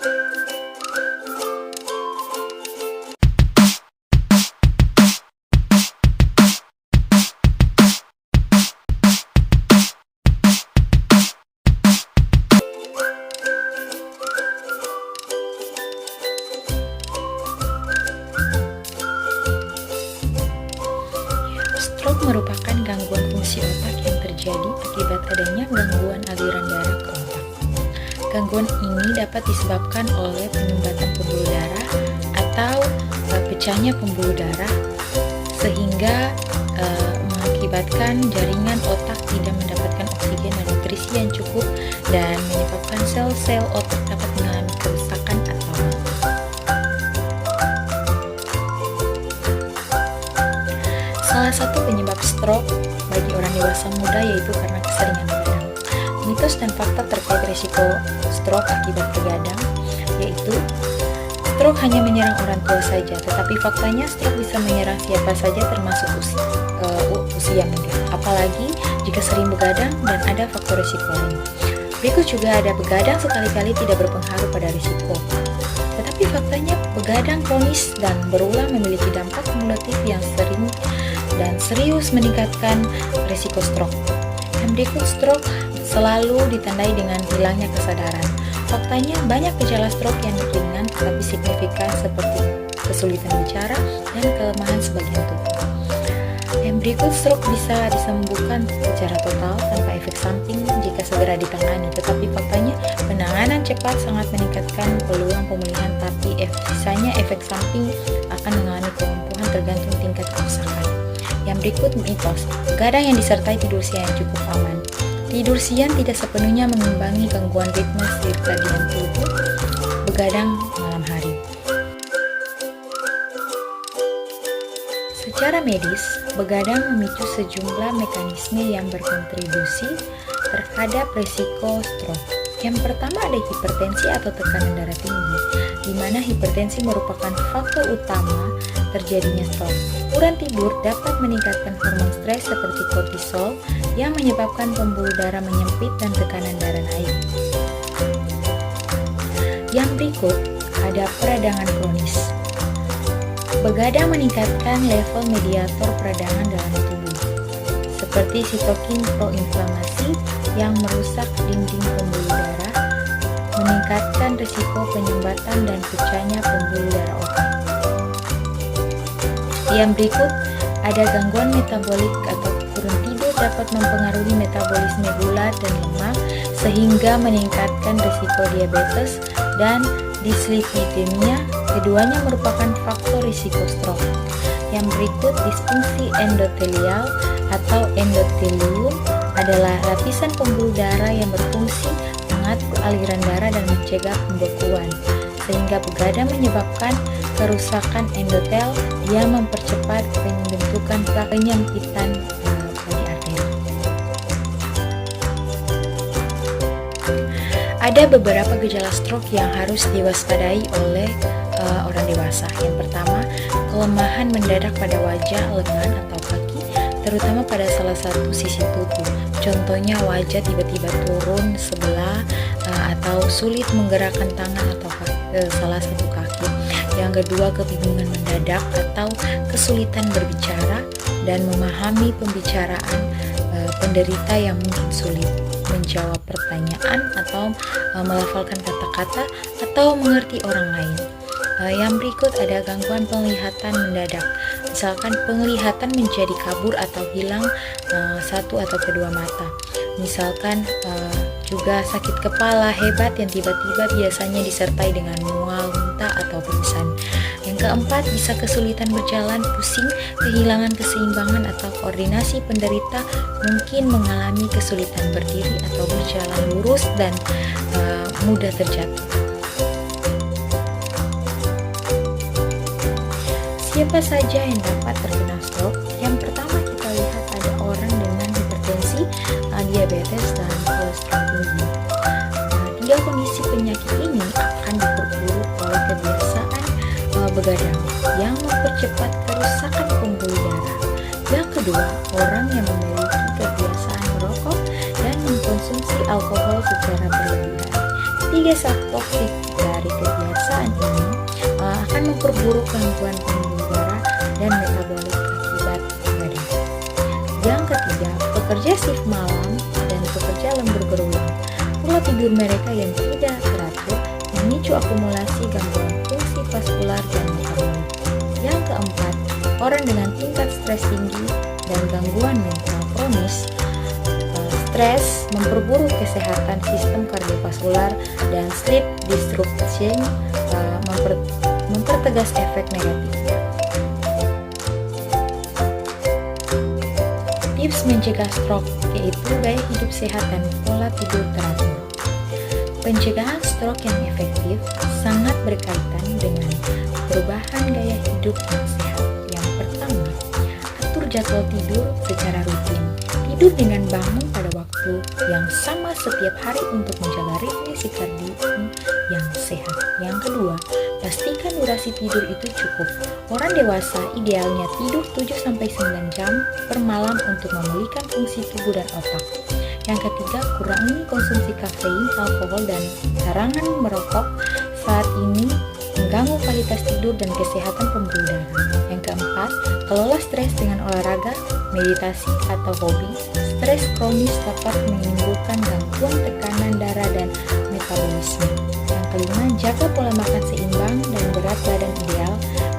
Stroke merupakan gangguan fungsi otak yang terjadi akibat adanya gangguan aliran darah ke otak. Gangguan ini dapat disebabkan oleh penyumbatan pembuluh darah atau pecahnya pembuluh darah sehingga mengakibatkan jaringan otak tidak mendapatkan oksigen dan nutrisi yang cukup dan menyebabkan sel-sel otak dapat mengalami kerusakan atau mati. Salah satu penyebab stroke bagi orang dewasa muda yaitu karena keseringan begadang. Mitos dan fakta terkait risiko stroke akibat begadang yaitu stroke hanya menyerang orang tua saja, tetapi faktanya stroke bisa menyerang siapa saja termasuk usia muda, apalagi jika sering begadang dan ada faktor risiko lain. Berikut juga ada begadang sekali-kali tidak berpengaruh pada risiko. Tetapi faktanya begadang kronis dan berulang memiliki dampak kumulatif yang sering dan serius meningkatkan risiko stroke. Yang berikut, stroke selalu ditandai dengan hilangnya kesadaran. Faktanya banyak gejala stroke yang ringan tetapi signifikan seperti kesulitan bicara dan kelemahan sebagian tubuh. Yang berikut, stroke bisa disembuhkan secara total tanpa efek samping jika segera ditangani, tetapi faktanya penanganan cepat sangat meningkatkan peluang pemulihan, tapi sisanya efek samping akan mengalami kelumpuhan tergantung tingkat kerusakan. Yang berikut, mitos begadang yang disertai tidur siang yang cukup aman. Tidur siang tidak sepenuhnya mengimbangi gangguan ritme sirkadian tubuh begadang malam hari. Secara medis, begadang memicu sejumlah mekanisme yang berkontribusi terhadap risiko stroke. Yang pertama ada hipertensi atau tekanan darah tinggi, di mana hipertensi merupakan faktor utama terjadinya stroke. Kurang tidur dapat meningkatkan hormon stres seperti kortisol yang menyebabkan pembuluh darah menyempit dan tekanan darah naik. Yang berikut ada peradangan kronis. Begadang meningkatkan level mediator peradangan dalam tubuh, seperti sitokin proinflamasi yang merusak dinding pembuluh darah, meningkatkan risiko penyumbatan dan pecahnya pembuluh darah otak. Yang berikut ada gangguan metabolik atau kurang tidur dapat mempengaruhi metabolisme gula dan lemak sehingga meningkatkan risiko diabetes dan dislipidemia. Keduanya merupakan faktor risiko stroke. Yang berikut, disfungsi endotelial atau endotelium adalah lapisan pembuluh darah yang berfungsi mengatur aliran darah dan mencegah pembekuan, sehingga begadang menyebabkan kerusakan endotel yang mempercepat pembentukan penyempitan pada arteri. Ada beberapa gejala stroke yang harus diwaspadai oleh orang dewasa. Yang pertama, kelemahan mendadak pada wajah, lengan atau kaki, terutama pada salah satu sisi tubuh. Contohnya wajah tiba-tiba turun sebelah atau sulit menggerakkan tangan atau salah satu kaki. Yang kedua, kebingungan mendadak atau kesulitan berbicara dan memahami pembicaraan penderita yang mungkin sulit menjawab pertanyaan atau melafalkan kata-kata atau mengerti orang lain. Yang berikut ada gangguan penglihatan mendadak, misalkan penglihatan menjadi kabur atau hilang satu atau kedua mata. Misalkan juga sakit kepala hebat yang tiba-tiba biasanya disertai dengan mual, muntah atau pingsan. Yang keempat, bisa kesulitan berjalan, pusing, kehilangan keseimbangan atau koordinasi. Penderita mungkin mengalami kesulitan berdiri atau berjalan lurus dan mudah terjatuh. Siapa saja yang dapat terkena stroke? Yang pertama, kita lihat ada orang dengan hipertensi, diabetes, dan kolesterol tinggi. Tiga kondisi penyakit ini akan diperburuk oleh kebiasaan begadang yang mempercepat kerusakan pembuluh darah. Yang kedua, orang yang memiliki kebiasaan merokok dan mengkonsumsi alkohol secara berlebihan. Tiga zat toksik dari memperburuk gangguan pembuluh darah dan metabolik akibat begadang. Yang ketiga, pekerja shift malam dan pekerja lembur berulang. Pola tidur mereka yang tidak teratur memicu akumulasi gangguan fungsi vaskular dan metabolik. Yang keempat, orang dengan tingkat stres tinggi dan gangguan mental kronis. Stres memperburuk kesehatan sistem kardiovaskular dan sleep disruption mempertegas efek negatifnya. Tips mencegah stroke yaitu gaya hidup sehat dan pola tidur teratur. Pencegahan stroke yang efektif sangat berkaitan dengan perubahan gaya hidup yang sehat. Yang pertama, atur jadwal tidur secara rutin. Tidur dengan bangun pada waktu yang sama setiap hari untuk menjaga ritme sirkadian yang sehat. Yang kedua, pastikan durasi tidur itu cukup. Orang dewasa idealnya tidur 7-9 jam per malam untuk memulihkan fungsi tubuh dan otak. Yang ketiga, kurangi konsumsi kafein, alkohol, dan larangan merokok saat ini mengganggu kualitas tidur dan kesehatan pembuluh darah. Yang keempat, kelola stres dengan olahraga, meditasi, atau hobi. Stres kronis dapat menimbulkan gangguan tekanan darah dan metabolisme. Yang kelima, jaga pola makan seimbang dan berat badan ideal,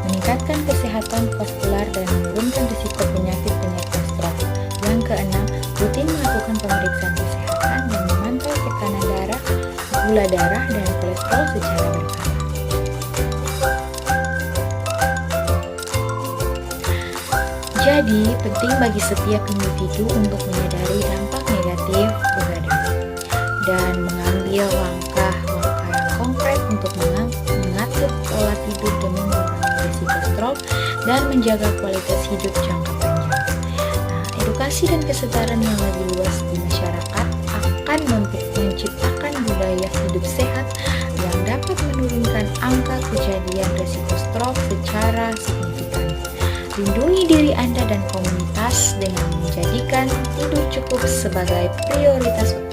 meningkatkan kesehatan vaskular dan menurunkan risiko penyakit-penyakit stroke. Yang keenam, rutin melakukan pemeriksaan kesehatan dan memantau tekanan darah, gula darah, dan kolesterol secara berkala. Jadi, penting bagi setiap individu untuk menyadari dampak negatif begadang dan mengambil langkah-langkah yang konkret untuk mengatur pola tidur demi mengurangi risiko stroke dan menjaga kualitas hidup jangka panjang. Edukasi dan kesetaraan yang lebih luas di masyarakat akan menciptakan budaya hidup sehat yang dapat menurunkan angka kejadian risiko stroke secara signifikan. Lindungi diri Anda dan komunitas dengan menjadikan tidur cukup sebagai prioritas utama.